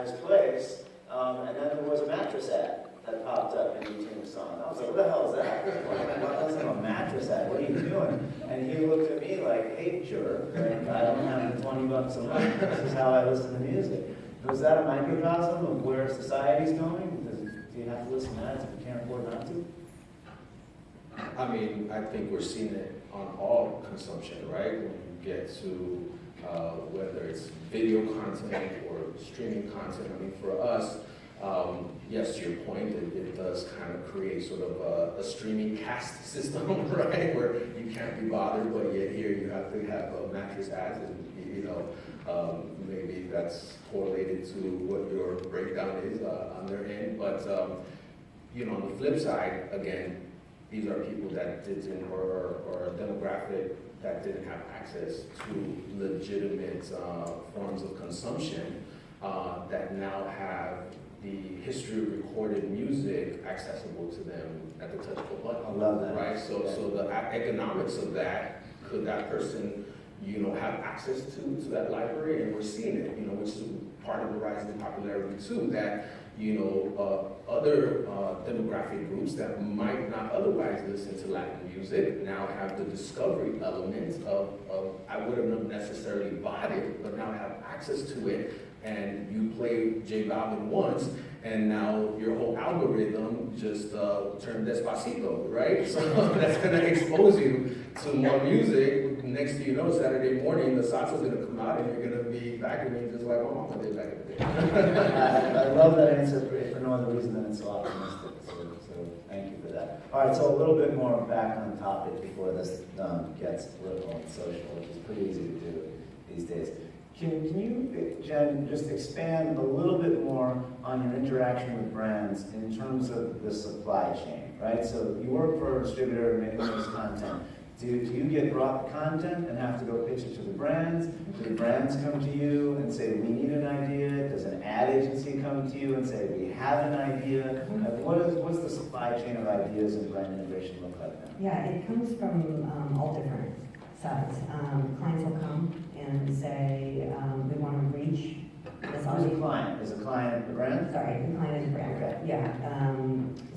his place, and then there was a mattress ad that popped up in between the song. I was like, what the hell is that? What is a mattress ad? What are you doing? And he looked at me like, hey, jerk, like, I don't have the $20 a month. This is how I listen to music. Was that a microcosm of where society's going? Do you have to listen to ads if you can't afford not to? I mean, I think we're seeing it on all consumption, right? When you get to whether it's video content or streaming content. I mean, for us, yes, to your point, it does kind of create sort of a streaming caste system, right? Where you can't be bothered, but yet here you have to have mattress ads, and you know, maybe that's correlated to what your breakdown is on their end. But you know, on the flip side, again, these are people that didn't, or a demographic that didn't have access to legitimate forms of consumption that now have the history of recorded music accessible to them at the touch of a button. I love that. Right? So the economics of that, could that person, you know, have access to that library? And we're seeing it, you know, which is part of the rising popularity too, that, you know, other demographic groups that might not otherwise listen to Latin music now have the discovery element of I would have not necessarily bought it, but now have access to it. And you play J Balvin once, and now your whole algorithm just turned Despacito, right? So that's gonna expose you to more music. Next thing you know, Saturday morning, the salsa's gonna come out, and you're gonna be vacuuming just like my mama did back in the day. I love that answer for no other reason than it's so optimistic. So thank you for that. All right, so a little bit more back on topic before this gets political and social, which is pretty easy to do these days. Can you, Jen, just expand a little bit more on your interaction with brands in terms of the supply chain, right? So you work for a distributor making this content. Do you get brought the content and have to go pitch it to the brands? Do the brands come to you and say, we need an idea? Does an ad agency come to you and say, we have an idea? What's the supply chain of ideas and brand integration look like now? Yeah, it comes from all different sides. Clients will come and say, we want to reach this Who's audience. a client? Is a client the brand? Sorry, the client is a brand. Okay. Yeah.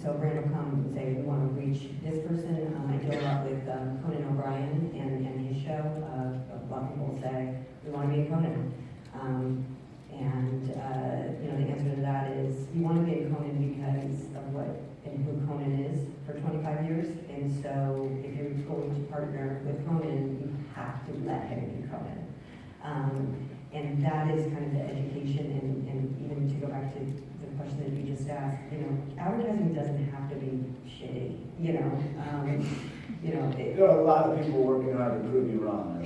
So a brand will come and say, we want to reach this person. I deal a lot with Conan O'Brien and his show. A lot of people will say, we want to be in Conan. You know, the answer to that is, you want to be in Conan because of what and who Conan is for 25 years. And so if you're going to partner with Conan, you have to let him be Conan. And that is kind of the education, and even to go back to the question that you just asked, you know, advertising doesn't have to be shitty, you know. There are a lot of people working hard to prove you wrong.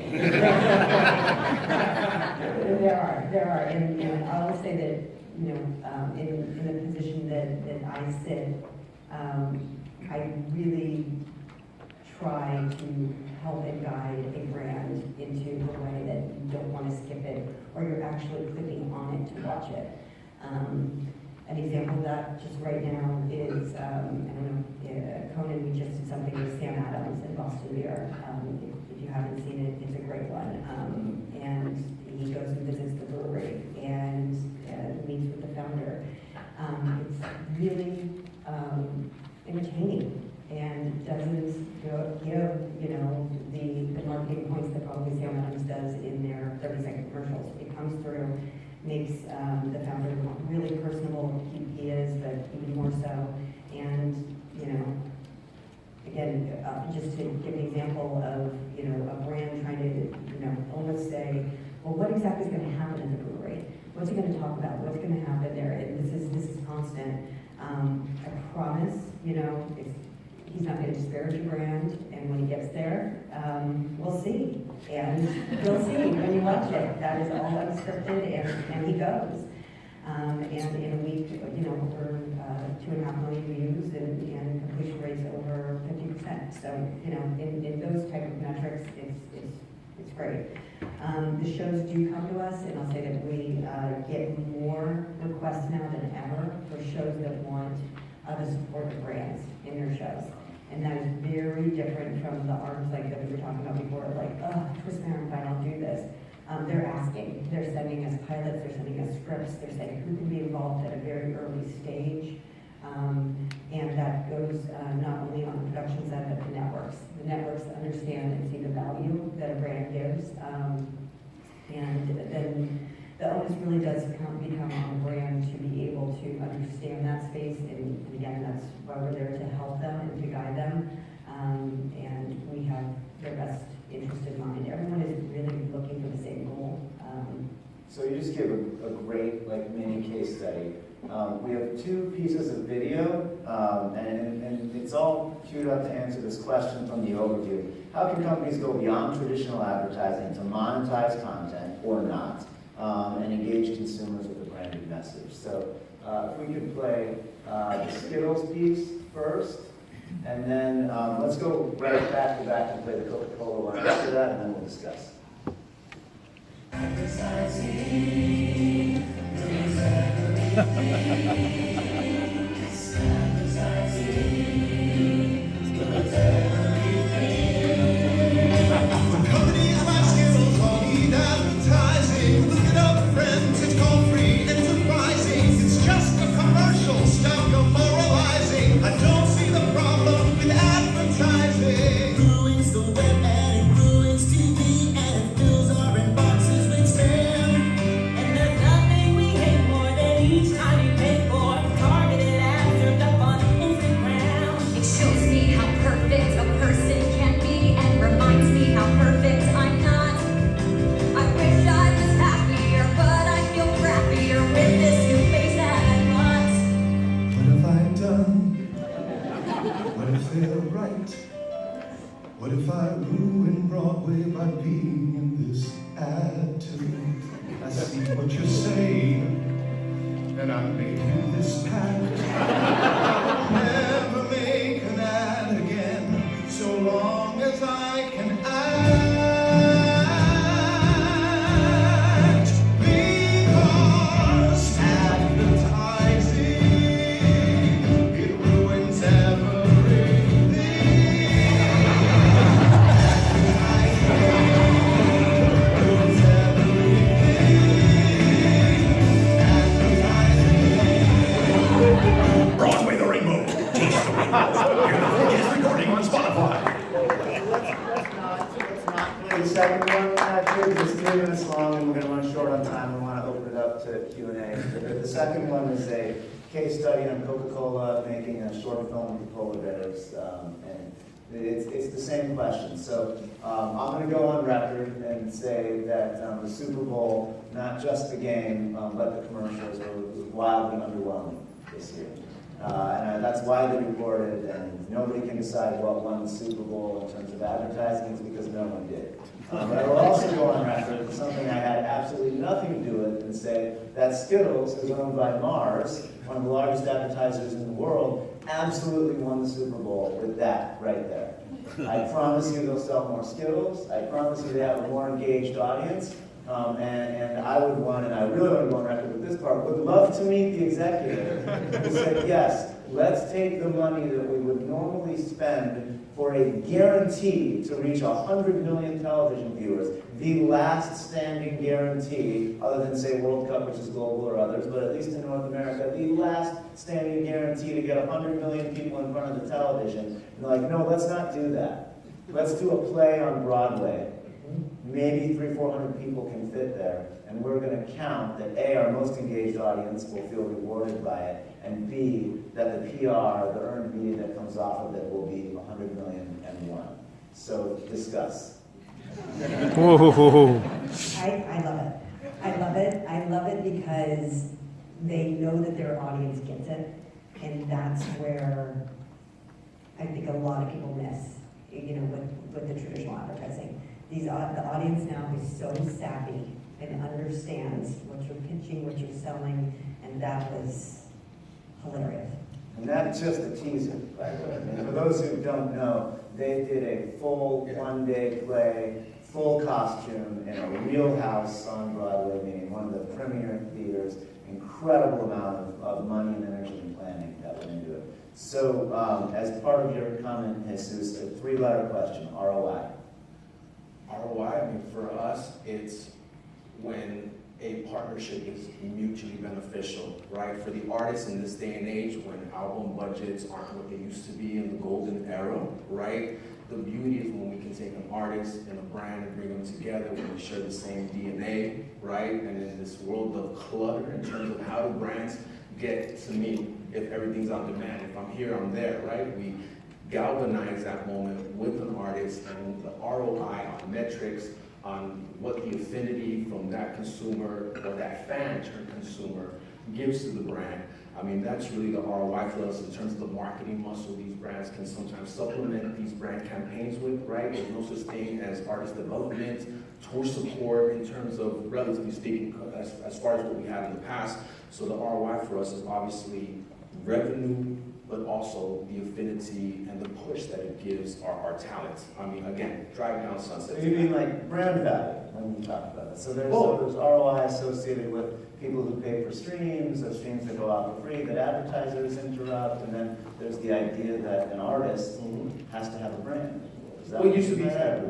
There are, and I will say that, you know, in the position that I sit, I really try to help and guide a brand into a way that you don't want to skip it, or you're actually clicking on it to watch it. An example of that just right now is, I don't know, Conan, we just did something with Sam Adams in Boston Beer. If you haven't seen it, it's a great one. And he goes and visits the brewery and meets with the founder. It's really entertaining and doesn't give, you know, the marketing points that probably Sam Adams does in their 30-second commercials. It comes through, makes the founder really personable. He is, but even more so. And, you know, again, just to give an example of, you know, a brand trying to, you know, almost say, well, what exactly is going to happen in the brewery? What's he going to talk about? What's going to happen there? And this is constant. I promise, you know, he's not going to disparage a brand, and when he gets there, we'll see. And you'll see when you watch it. That is all unscripted, and he goes. And in a week, you know, over 2.5 million views and completion rates over 50%. So, you know, in those type of metrics, it's great. The shows do come to us, and I'll say that we get more requests now than ever for shows that want the support of brands in their shows. And that is very different from the arms like that we were talking about before, like, oh, twist my arm, fine, I'll do this. they're asking, they're sending us pilots, they're sending us scripts, they're saying who can be involved at a very early stage. And that goes not only on the production side, but the networks. The networks understand and see the value that a brand gives. And then the onus really does become on the brand to be able to understand that space. And again, that's why we're there to help them and to guide them. And we have their best interest in mind. Everyone is really looking for the same goal. So you just give a great mini case study. We have 2 pieces of video, and it's all queued up to answer this question from the overview. How can companies go beyond traditional advertising to monetize content or not, and engage consumers with a branded message? So if we could play the Skittles piece first, and then let's go right back to back and play the Coca-Cola one after that, and then we'll discuss. What if I ruin Broadway by being in this ad too? I see what you're saying, and I'm making this pact. Never make an ad again, so long as I can act. Because advertising, it ruins everything. Broadway the Rainbow. Taste the Rainbow. Hear the podcast recording on Spotify. Let's not play the second one, actually, it's 3 minutes long, and we're gonna run short on time, we wanna open it up to Q&A. The second one is a case study on Coca-Cola making a short film with polar bears, and it's the same question. So I'm gonna go on record and say that the Super Bowl, not just the game, but the commercials, was wildly underwhelming this year. And that's widely reported, and nobody can decide what won the Super Bowl in terms of advertising. It's because no one did. But I will also go on record with something I had absolutely nothing to do with, and say that Skittles, who's owned by Mars, one of the largest advertisers in the world, absolutely won the Super Bowl with that right there. I promise you they'll sell more Skittles. I promise you they have a more engaged audience. And I would want, and I really want to go on record with this part, would love to meet the executive who said, yes, let's take the money that we would normally spend for a guarantee to reach 100 million television viewers, the last standing guarantee, other than say World Cup, which is global, or others, but at least in North America, the last standing guarantee to get 100 million people in front of the television. And they're like, no, let's not do that. Let's do a play on Broadway. Maybe 300-400 people can fit there, and we're going to count that A, our most engaged audience will feel rewarded by it, and B, that the PR, the earned media that comes off of it will be 100 million and one. So discuss. I love it. I love it. I love it because they know that their audience gets it, and that's where I think a lot of people miss, with the traditional advertising. The audience now is so savvy and understands what you're pitching, what you're selling, and that was hilarious. And that's just a teaser, by the way. And for those who don't know, they did a full one-day play, full costume, in a real house on Broadway, meaning one of the premier theaters. Incredible amount of money and energy and planning that went into it. So, as part of your comment, Jesus, a 3-letter question, ROI. ROI, I mean, for us, it's when a partnership is mutually beneficial, right? For the artists in this day and age, when album budgets aren't what they used to be in the golden era, right? The beauty is when we can take an artist and a brand and bring them together, when we share the same DNA, right? And in this world of clutter, in terms of how do brands get to me if everything's on demand? If I'm here, I'm there, right? We galvanize that moment with an artist, and the ROI on metrics, on what the affinity from that consumer or that fan turned consumer gives to the brand. I mean, that's really the ROI for us in terms of the marketing muscle these brands can sometimes supplement these brand campaigns with, right? There's no such thing as artist development, tour support in terms of, relatively speaking, as far as what we had in the past. So the ROI for us is obviously revenue, but also the affinity and the push that it gives our talent. I mean, again, drive down Sunset. You mean like brand value when you talk about it? So there's ROI associated with people who pay for streams, or streams that go out for free, that advertisers interrupt, and then there's the idea that an artist has to have a brand. Is that Well, it used to be what you said?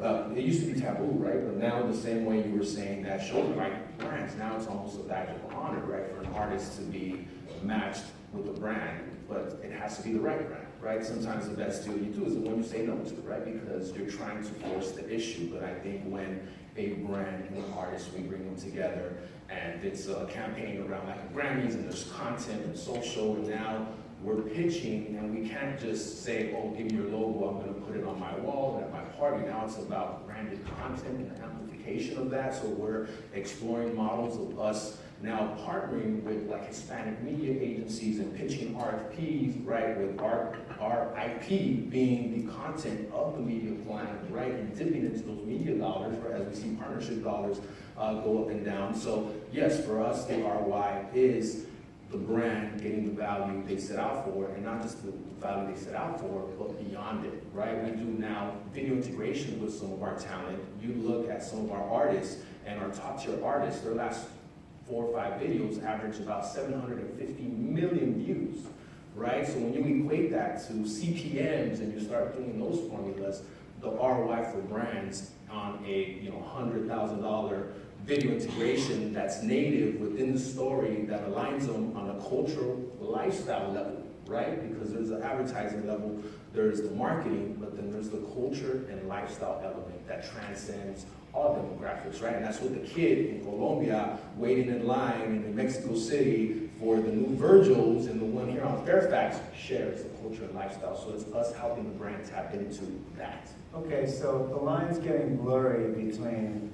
taboo. It used to be taboo, right? But now, the same way you were saying that shows are like brands, now it's almost a badge of honor, right, for an artist to be matched with a brand, but it has to be the right brand, right? Sometimes the best deal you do is the one you say no to, right? Because you're trying to force the issue. But I think when a brand and an artist, we bring them together, and it's a campaign around like Grammys, and there's content and social, and now we're pitching, and we can't just say, oh, give me your logo, I'm gonna put it on my wall and at my party. Now it's about branded content and the amplification of that. So we're exploring models of us now partnering with like Hispanic media agencies and pitching RFPs, right, with our IP being the content of the media plan, right, and dipping into those media dollars, right, as we see partnership dollars go up and down. So yes, for us, the ROI is the brand getting the value they set out for, and not just the value they set out for, but beyond it, right? We do now video integration with some of our talent. You look at some of our artists, and our top tier artists, their last 4 or 5 videos average about 750 million views, right? So when you equate that to CPMs and you start doing those formulas, the ROI for brands on a $100,000 video integration that's native within the story that aligns them on a cultural lifestyle level, right? Because there's the advertising level, there's the marketing, but then there's the culture and lifestyle element that transcends all demographics, right? And that's what the kid in Colombia waiting in line in Mexico City for the new Virgils and the one here on Fairfax shares the culture and lifestyle. So it's us helping the brand tap into that. Okay, so the line's getting blurry between